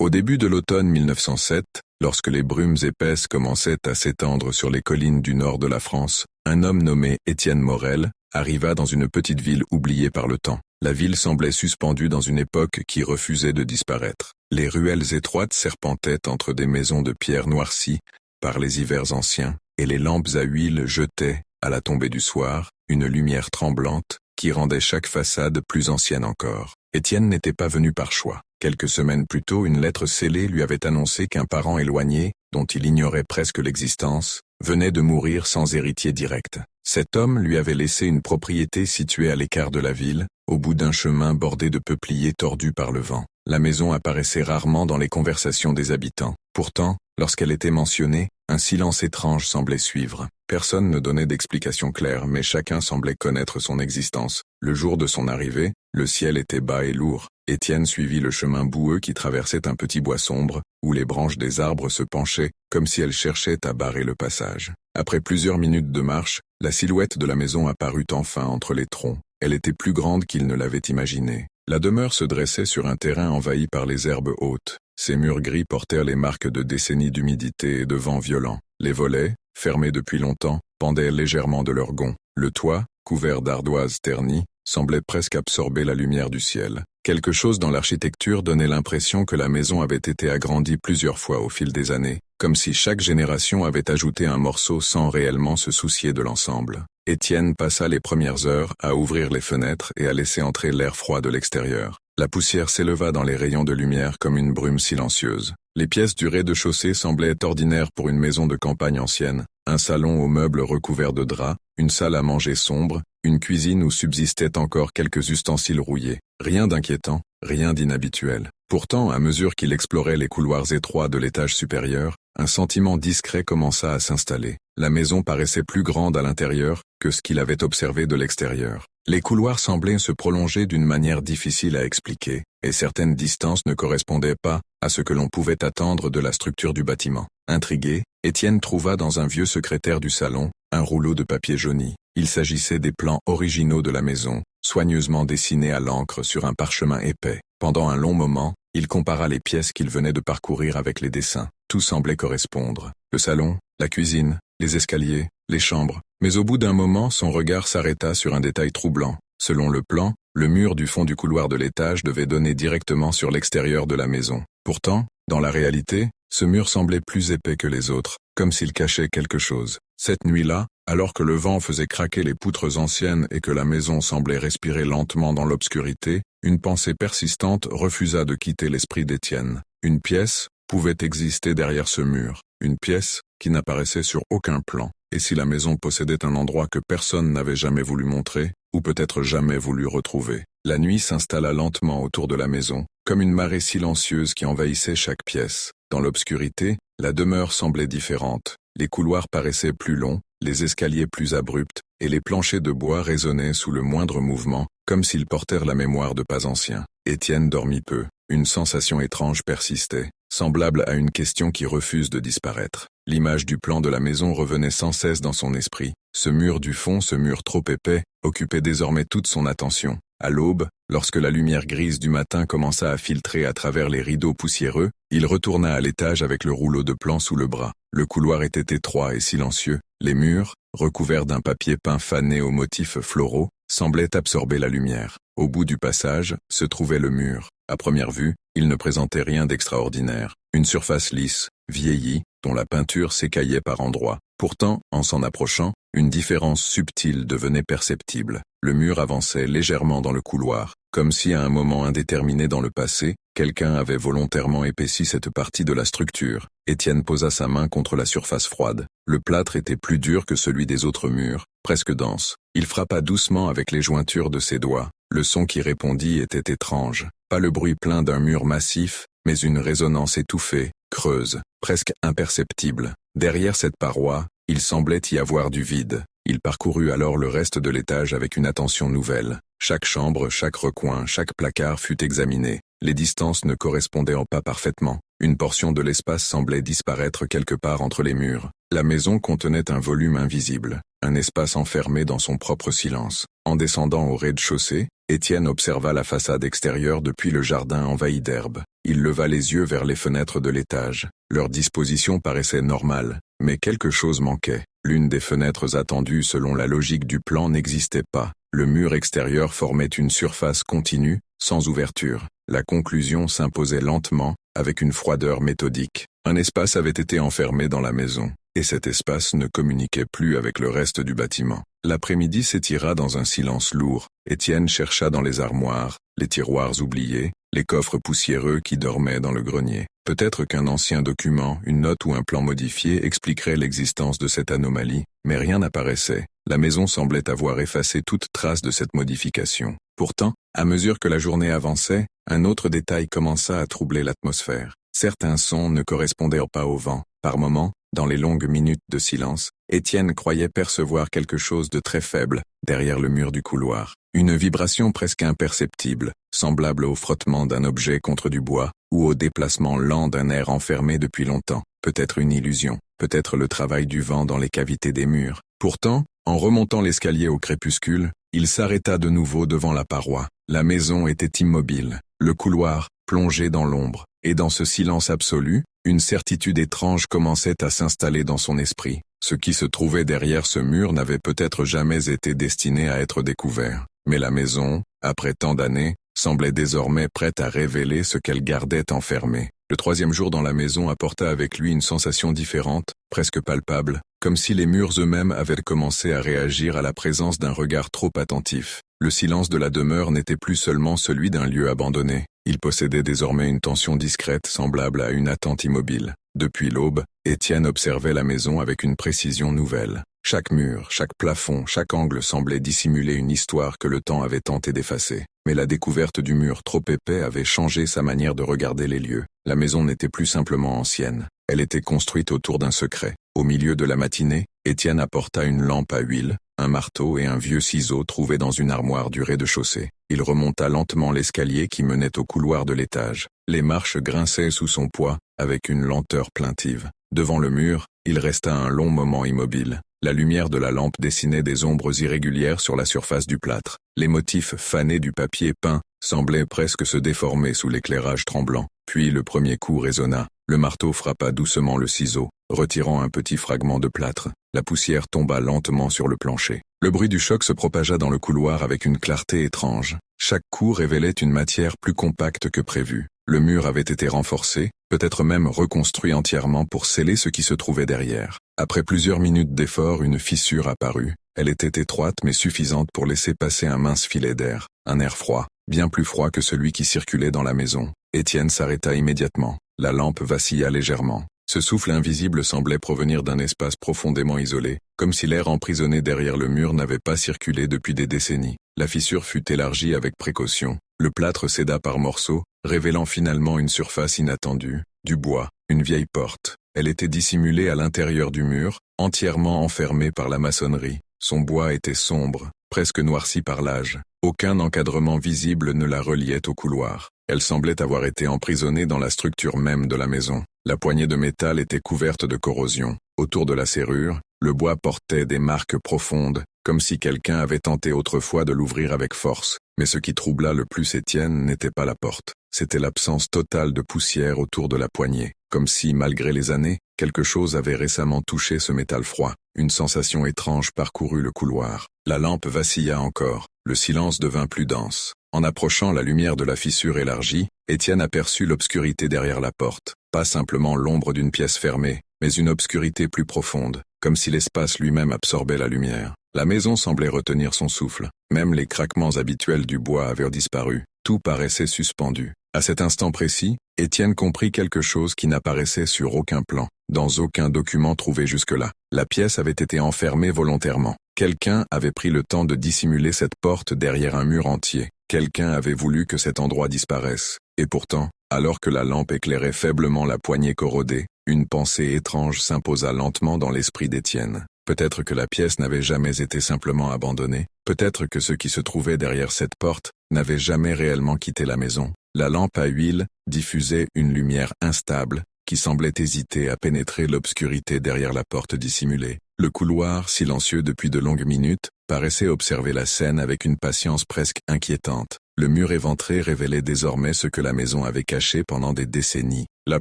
Au début de l'automne 1907, lorsque les brumes épaisses commençaient à s'étendre sur les collines du nord de la France, un homme nommé Étienne Morel arriva dans une petite ville oubliée par le temps. La ville semblait suspendue dans une époque qui refusait de disparaître. Les ruelles étroites serpentaient entre des maisons de pierre noircies par les hivers anciens, et les lampes à huile jetaient, à la tombée du soir, une lumière tremblante qui rendait chaque façade plus ancienne encore. Étienne n'était pas venu par choix. Quelques semaines plus tôt, une lettre scellée lui avait annoncé qu'un parent éloigné, dont il ignorait presque l'existence, venait de mourir sans héritier direct. Cet homme lui avait laissé une propriété située à l'écart de la ville, au bout d'un chemin bordé de peupliers tordus par le vent. La maison apparaissait rarement dans les conversations des habitants. Pourtant, lorsqu'elle était mentionnée, un silence étrange semblait suivre. Personne ne donnait d'explication claire, mais chacun semblait connaître son existence. Le jour de son arrivée, le ciel était bas et lourd. Étienne suivit le chemin boueux qui traversait un petit bois sombre, où les branches des arbres se penchaient, comme si elles cherchaient à barrer le passage. Après plusieurs minutes de marche, la silhouette de la maison apparut enfin entre les troncs. Elle était plus grande qu'il ne l'avait imaginé. La demeure se dressait sur un terrain envahi par les herbes hautes. Ses murs gris portèrent les marques de décennies d'humidité et de vent violent. Les volets, fermés depuis longtemps, pendaient légèrement de leurs gonds. Le toit, couvert d'ardoises ternies, semblait presque absorber la lumière du ciel. Quelque chose dans l'architecture donnait l'impression que la maison avait été agrandie plusieurs fois au fil des années, comme si chaque génération avait ajouté un morceau sans réellement se soucier de l'ensemble. Étienne passa les premières heures à ouvrir les fenêtres et à laisser entrer l'air froid de l'extérieur. La poussière s'éleva dans les rayons de lumière comme une brume silencieuse. Les pièces du rez-de-chaussée semblaient ordinaires pour une maison de campagne ancienne. Un salon aux meubles recouverts de draps, une salle à manger sombre, une cuisine où subsistaient encore quelques ustensiles rouillés. Rien d'inquiétant, rien d'inhabituel. Pourtant, à mesure qu'il explorait les couloirs étroits de l'étage supérieur, un sentiment discret commença à s'installer. La maison paraissait plus grande à l'intérieur que ce qu'il avait observé de l'extérieur. Les couloirs semblaient se prolonger d'une manière difficile à expliquer, et certaines distances ne correspondaient pas à ce que l'on pouvait attendre de la structure du bâtiment. Intrigué, Étienne trouva dans un vieux secrétaire du salon un rouleau de papier jauni. Il s'agissait des plans originaux de la maison, soigneusement dessinés à l'encre sur un parchemin épais. Pendant un long moment, il compara les pièces qu'il venait de parcourir avec les dessins. Tout semblait correspondre. Le salon, la cuisine, les escaliers, les chambres. Mais au bout d'un moment, son regard s'arrêta sur un détail troublant. Selon le plan, le mur du fond du couloir de l'étage devait donner directement sur l'extérieur de la maison. Pourtant, dans la réalité, ce mur semblait plus épais que les autres, comme s'il cachait quelque chose. Cette nuit-là, alors que le vent faisait craquer les poutres anciennes et que la maison semblait respirer lentement dans l'obscurité, une pensée persistante refusa de quitter l'esprit d'Étienne. Une pièce pouvait exister derrière ce mur, une pièce qui n'apparaissait sur aucun plan. Et si la maison possédait un endroit que personne n'avait jamais voulu montrer, ou peut-être jamais voulu retrouver? La nuit s'installa lentement autour de la maison, comme une marée silencieuse qui envahissait chaque pièce. Dans l'obscurité, la demeure semblait différente. Les couloirs paraissaient plus longs, les escaliers plus abrupts, et les planchers de bois résonnaient sous le moindre mouvement, comme s'ils portèrent la mémoire de pas anciens. Étienne dormit peu. Une sensation étrange persistait, semblable à une question qui refuse de disparaître. L'image du plan de la maison revenait sans cesse dans son esprit. Ce mur du fond, ce mur trop épais, occupait désormais toute son attention. À l'aube, lorsque la lumière grise du matin commença à filtrer à travers les rideaux poussiéreux, il retourna à l'étage avec le rouleau de plan sous le bras. Le couloir était étroit et silencieux. Les murs, recouverts d'un papier peint fané aux motifs floraux, semblaient absorber la lumière. Au bout du passage, se trouvait le mur. À première vue, il ne présentait rien d'extraordinaire. Une surface lisse, vieillie, dont la peinture s'écaillait par endroits. Pourtant, en s'en approchant, une différence subtile devenait perceptible. Le mur avançait légèrement dans le couloir, comme si à un moment indéterminé dans le passé, quelqu'un avait volontairement épaissi cette partie de la structure. Étienne posa sa main contre la surface froide. Le plâtre était plus dur que celui des autres murs, presque dense. Il frappa doucement avec les jointures de ses doigts. Le son qui répondit était étrange. Pas le bruit plein d'un mur massif, mais une résonance étouffée, creuse, presque imperceptible. Derrière cette paroi, il semblait y avoir du vide. Il parcourut alors le reste de l'étage avec une attention nouvelle. Chaque chambre, chaque recoin, chaque placard fut examiné. Les distances ne correspondaient pas parfaitement. Une portion de l'espace semblait disparaître quelque part entre les murs. La maison contenait un volume invisible, un espace enfermé dans son propre silence. En descendant au rez-de-chaussée, Étienne observa la façade extérieure depuis le jardin envahi d'herbe. Il leva les yeux vers les fenêtres de l'étage. Leur disposition paraissait normale, mais quelque chose manquait. L'une des fenêtres attendues selon la logique du plan n'existait pas. Le mur extérieur formait une surface continue, sans ouverture. La conclusion s'imposait lentement, avec une froideur méthodique. Un espace avait été enfermé dans la maison, et cet espace ne communiquait plus avec le reste du bâtiment. L'après-midi s'étira dans un silence lourd. Étienne chercha dans les armoires, les tiroirs oubliés, les coffres poussiéreux qui dormaient dans le grenier. Peut-être qu'un ancien document, une note ou un plan modifié expliquerait l'existence de cette anomalie, mais rien n'apparaissait. La maison semblait avoir effacé toute trace de cette modification. Pourtant, à mesure que la journée avançait, un autre détail commença à troubler l'atmosphère. Certains sons ne correspondaient pas au vent. Par moments, dans les longues minutes de silence, Étienne croyait percevoir quelque chose de très faible, derrière le mur du couloir. Une vibration presque imperceptible, semblable au frottement d'un objet contre du bois, ou au déplacement lent d'un air enfermé depuis longtemps. Peut-être une illusion, peut-être le travail du vent dans les cavités des murs. Pourtant, en remontant l'escalier au crépuscule, il s'arrêta de nouveau devant la paroi. La maison était immobile, le couloir, plongé dans l'ombre, et dans ce silence absolu, une certitude étrange commençait à s'installer dans son esprit. Ce qui se trouvait derrière ce mur n'avait peut-être jamais été destiné à être découvert. Mais la maison, après tant d'années, semblait désormais prête à révéler ce qu'elle gardait enfermé. Le troisième jour dans la maison apporta avec lui une sensation différente, presque palpable, comme si les murs eux-mêmes avaient commencé à réagir à la présence d'un regard trop attentif. Le silence de la demeure n'était plus seulement celui d'un lieu abandonné. Il possédait désormais une tension discrète semblable à une attente immobile. Depuis l'aube, Étienne observait la maison avec une précision nouvelle. Chaque mur, chaque plafond, chaque angle semblait dissimuler une histoire que le temps avait tenté d'effacer. Mais la découverte du mur trop épais avait changé sa manière de regarder les lieux. La maison n'était plus simplement ancienne. Elle était construite autour d'un secret. Au milieu de la matinée, Étienne apporta une lampe à huile, un marteau et un vieux ciseau trouvé dans une armoire du rez-de-chaussée. Il remonta lentement l'escalier qui menait au couloir de l'étage. Les marches grinçaient sous son poids, avec une lenteur plaintive. Devant le mur, il resta un long moment immobile. La lumière de la lampe dessinait des ombres irrégulières sur la surface du plâtre. Les motifs fanés du papier peint semblaient presque se déformer sous l'éclairage tremblant. Puis le premier coup résonna. Le marteau frappa doucement le ciseau, retirant un petit fragment de plâtre. La poussière tomba lentement sur le plancher. Le bruit du choc se propagea dans le couloir avec une clarté étrange. Chaque coup révélait une matière plus compacte que prévu. Le mur avait été renforcé, peut-être même reconstruit entièrement pour sceller ce qui se trouvait derrière. Après plusieurs minutes d'effort, une fissure apparut. Elle était étroite mais suffisante pour laisser passer un mince filet d'air. Un air froid, bien plus froid que celui qui circulait dans la maison. Étienne s'arrêta immédiatement. La lampe vacilla légèrement. Ce souffle invisible semblait provenir d'un espace profondément isolé, comme si l'air emprisonné derrière le mur n'avait pas circulé depuis des décennies. La fissure fut élargie avec précaution. Le plâtre céda par morceaux, révélant finalement une surface inattendue, du bois, une vieille porte. Elle était dissimulée à l'intérieur du mur, entièrement enfermée par la maçonnerie. Son bois était sombre, presque noirci par l'âge. Aucun encadrement visible ne la reliait au couloir. Elle semblait avoir été emprisonnée dans la structure même de la maison. La poignée de métal était couverte de corrosion. Autour de la serrure, le bois portait des marques profondes, comme si quelqu'un avait tenté autrefois de l'ouvrir avec force. Mais ce qui troubla le plus Étienne n'était pas la porte. C'était l'absence totale de poussière autour de la poignée. Comme si, malgré les années, quelque chose avait récemment touché ce métal froid. Une sensation étrange parcourut le couloir. La lampe vacilla encore. Le silence devint plus dense. En approchant la lumière de la fissure élargie, Étienne aperçut l'obscurité derrière la porte. Pas simplement l'ombre d'une pièce fermée, mais une obscurité plus profonde, comme si l'espace lui-même absorbait la lumière. La maison semblait retenir son souffle. Même les craquements habituels du bois avaient disparu. Tout paraissait suspendu. À cet instant précis, Étienne comprit quelque chose qui n'apparaissait sur aucun plan, dans aucun document trouvé jusque-là. La pièce avait été enfermée volontairement. Quelqu'un avait pris le temps de dissimuler cette porte derrière un mur entier. Quelqu'un avait voulu que cet endroit disparaisse. Et pourtant, alors que la lampe éclairait faiblement la poignée corrodée, une pensée étrange s'imposa lentement dans l'esprit d'Étienne. Peut-être que la pièce n'avait jamais été simplement abandonnée. Peut-être que ce qui se trouvait derrière cette porte n'avait jamais réellement quitté la maison. La lampe à huile diffusait une lumière instable qui semblait hésiter à pénétrer l'obscurité derrière la porte dissimulée. Le couloir, silencieux depuis de longues minutes, paraissait observer la scène avec une patience presque inquiétante. Le mur éventré révélait désormais ce que la maison avait caché pendant des décennies. La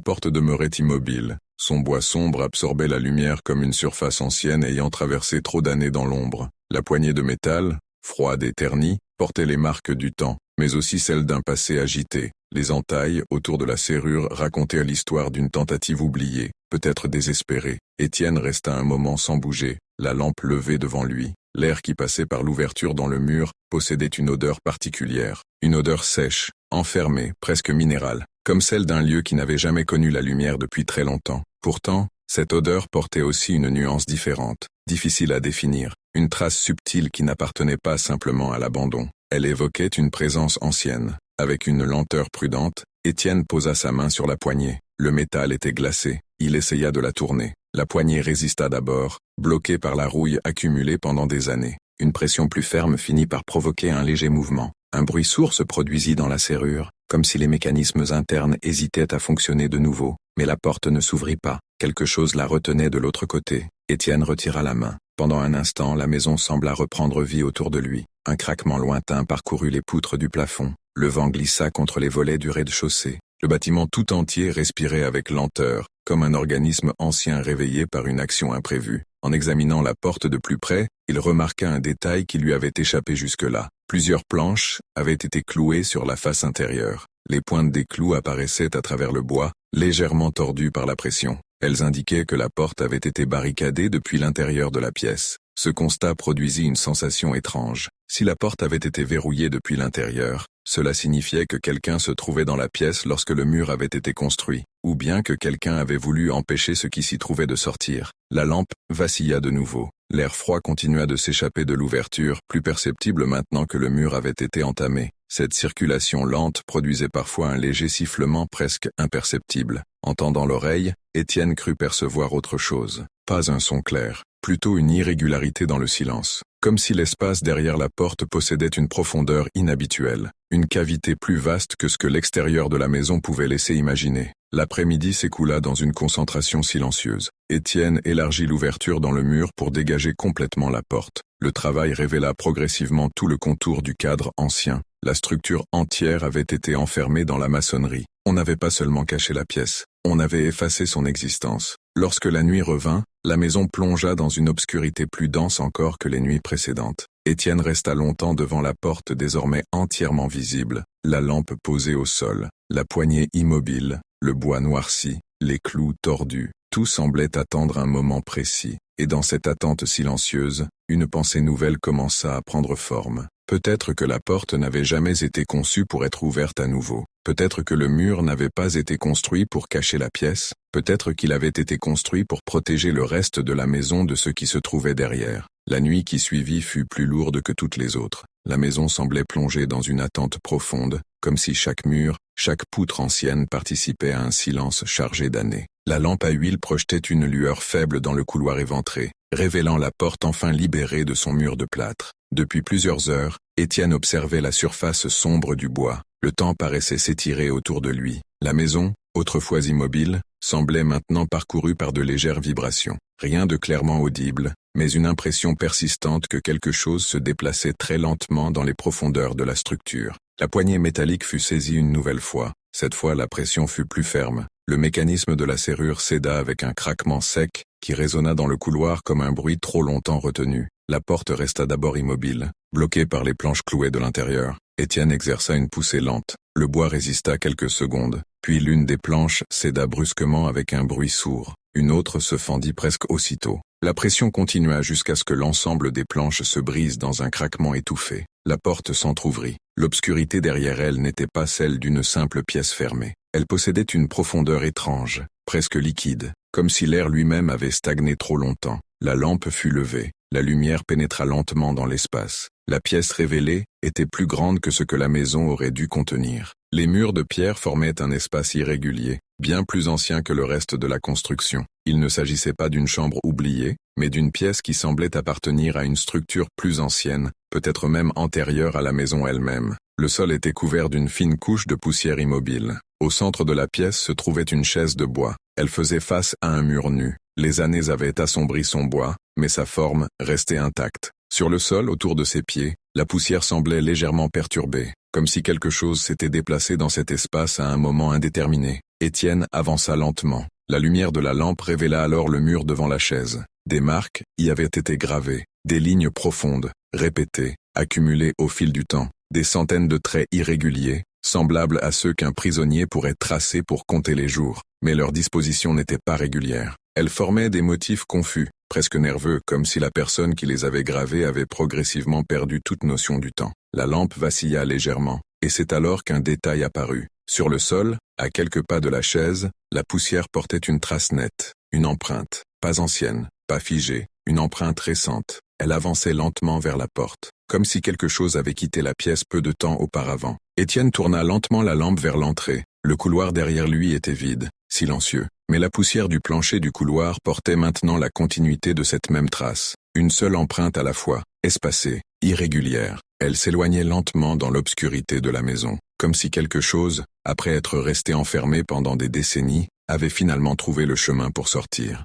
porte demeurait immobile. Son bois sombre absorbait la lumière comme une surface ancienne ayant traversé trop d'années dans l'ombre. La poignée de métal, froide et ternie, portait les marques du temps, mais aussi celles d'un passé agité. Les entailles autour de la serrure racontaient l'histoire d'une tentative oubliée, peut-être désespérée. Étienne resta un moment sans bouger, la lampe levée devant lui. L'air qui passait par l'ouverture dans le mur possédait une odeur particulière, une odeur sèche, enfermée, presque minérale, comme celle d'un lieu qui n'avait jamais connu la lumière depuis très longtemps. Pourtant, cette odeur portait aussi une nuance différente, difficile à définir, une trace subtile qui n'appartenait pas simplement à l'abandon. Elle évoquait une présence ancienne. Avec une lenteur prudente, Étienne posa sa main sur la poignée. Le métal était glacé. Il essaya de la tourner. La poignée résista d'abord, bloquée par la rouille accumulée pendant des années. Une pression plus ferme finit par provoquer un léger mouvement. Un bruit sourd se produisit dans la serrure, comme si les mécanismes internes hésitaient à fonctionner de nouveau. Mais la porte ne s'ouvrit pas. Quelque chose la retenait de l'autre côté. Étienne retira la main. Pendant un instant, la maison sembla reprendre vie autour de lui. Un craquement lointain parcourut les poutres du plafond. Le vent glissa contre les volets du rez-de-chaussée. Le bâtiment tout entier respirait avec lenteur, comme un organisme ancien réveillé par une action imprévue. En examinant la porte de plus près, il remarqua un détail qui lui avait échappé jusque-là. Plusieurs planches avaient été clouées sur la face intérieure. Les pointes des clous apparaissaient à travers le bois, légèrement tordues par la pression. Elles indiquaient que la porte avait été barricadée depuis l'intérieur de la pièce. Ce constat produisit une sensation étrange. Si la porte avait été verrouillée depuis l'intérieur, cela signifiait que quelqu'un se trouvait dans la pièce lorsque le mur avait été construit, ou bien que quelqu'un avait voulu empêcher ce qui s'y trouvait de sortir. La lampe vacilla de nouveau. L'air froid continua de s'échapper de l'ouverture, plus perceptible maintenant que le mur avait été entamé. Cette circulation lente produisait parfois un léger sifflement presque imperceptible. En tendant l'oreille, Étienne crut percevoir autre chose. Pas un son clair, plutôt une irrégularité dans le silence. Comme si l'espace derrière la porte possédait une profondeur inhabituelle, une cavité plus vaste que ce que l'extérieur de la maison pouvait laisser imaginer. L'après-midi s'écoula dans une concentration silencieuse. Étienne élargit l'ouverture dans le mur pour dégager complètement la porte. Le travail révéla progressivement tout le contour du cadre ancien. La structure entière avait été enfermée dans la maçonnerie. On n'avait pas seulement caché la pièce, on avait effacé son existence. Lorsque la nuit revint, la maison plongea dans une obscurité plus dense encore que les nuits précédentes. Étienne resta longtemps devant la porte désormais entièrement visible, la lampe posée au sol, la poignée immobile, le bois noirci, les clous tordus. Tout semblait attendre un moment précis, et dans cette attente silencieuse, une pensée nouvelle commença à prendre forme. Peut-être que la porte n'avait jamais été conçue pour être ouverte à nouveau. Peut-être que le mur n'avait pas été construit pour cacher la pièce. Peut-être qu'il avait été construit pour protéger le reste de la maison de ce qui se trouvait derrière. La nuit qui suivit fut plus lourde que toutes les autres. La maison semblait plongée dans une attente profonde, comme si chaque mur, chaque poutre ancienne participait à un silence chargé d'années. La lampe à huile projetait une lueur faible dans le couloir éventré, révélant la porte enfin libérée de son mur de plâtre. Depuis plusieurs heures, Étienne observait la surface sombre du bois. Le temps paraissait s'étirer autour de lui. La maison, autrefois immobile, semblait maintenant parcourue par de légères vibrations. Rien de clairement audible, mais une impression persistante que quelque chose se déplaçait très lentement dans les profondeurs de la structure. La poignée métallique fut saisie une nouvelle fois. Cette fois, la pression fut plus ferme. Le mécanisme de la serrure céda avec un craquement sec qui résonna dans le couloir comme un bruit trop longtemps retenu. La porte resta d'abord immobile, bloquée par les planches clouées de l'intérieur. Étienne exerça une poussée lente. Le bois résista quelques secondes, puis l'une des planches céda brusquement avec un bruit sourd. Une autre se fendit presque aussitôt. La pression continua jusqu'à ce que l'ensemble des planches se brise dans un craquement étouffé. La porte s'entr'ouvrit. L'obscurité derrière elle n'était pas celle d'une simple pièce fermée. Elle possédait une profondeur étrange, presque liquide, comme si l'air lui-même avait stagné trop longtemps. La lampe fut levée. La lumière pénétra lentement dans l'espace. La pièce révélée était plus grande que ce que la maison aurait dû contenir. Les murs de pierre formaient un espace irrégulier, bien plus ancien que le reste de la construction. Il ne s'agissait pas d'une chambre oubliée, mais d'une pièce qui semblait appartenir à une structure plus ancienne, peut-être même antérieure à la maison elle-même. Le sol était couvert d'une fine couche de poussière immobile. Au centre de la pièce se trouvait une chaise de bois. Elle faisait face à un mur nu. Les années avaient assombri son bois, mais sa forme restait intacte. Sur le sol, autour de ses pieds, la poussière semblait légèrement perturbée, comme si quelque chose s'était déplacé dans cet espace à un moment indéterminé. Étienne avança lentement. La lumière de la lampe révéla alors le mur devant la chaise. Des marques y avaient été gravées, des lignes profondes, répétées, accumulées au fil du temps, des centaines de traits irréguliers, semblables à ceux qu'un prisonnier pourrait tracer pour compter les jours, mais leur disposition n'était pas régulière. Elles formaient des motifs confus, presque nerveux, comme si la personne qui les avait gravés avait progressivement perdu toute notion du temps. La lampe vacilla légèrement, et c'est alors qu'un détail apparut. Sur le sol, à quelques pas de la chaise, la poussière portait une trace nette, une empreinte, pas ancienne, pas figée, une empreinte récente. Elle avançait lentement vers la porte, comme si quelque chose avait quitté la pièce peu de temps auparavant. Étienne tourna lentement la lampe vers l'entrée. Le couloir derrière lui était vide, silencieux, mais la poussière du plancher du couloir portait maintenant la continuité de cette même trace. Une seule empreinte à la fois, espacée, irrégulière. Elle s'éloignait lentement dans l'obscurité de la maison, comme si quelque chose, après être resté enfermé pendant des décennies, avait finalement trouvé le chemin pour sortir.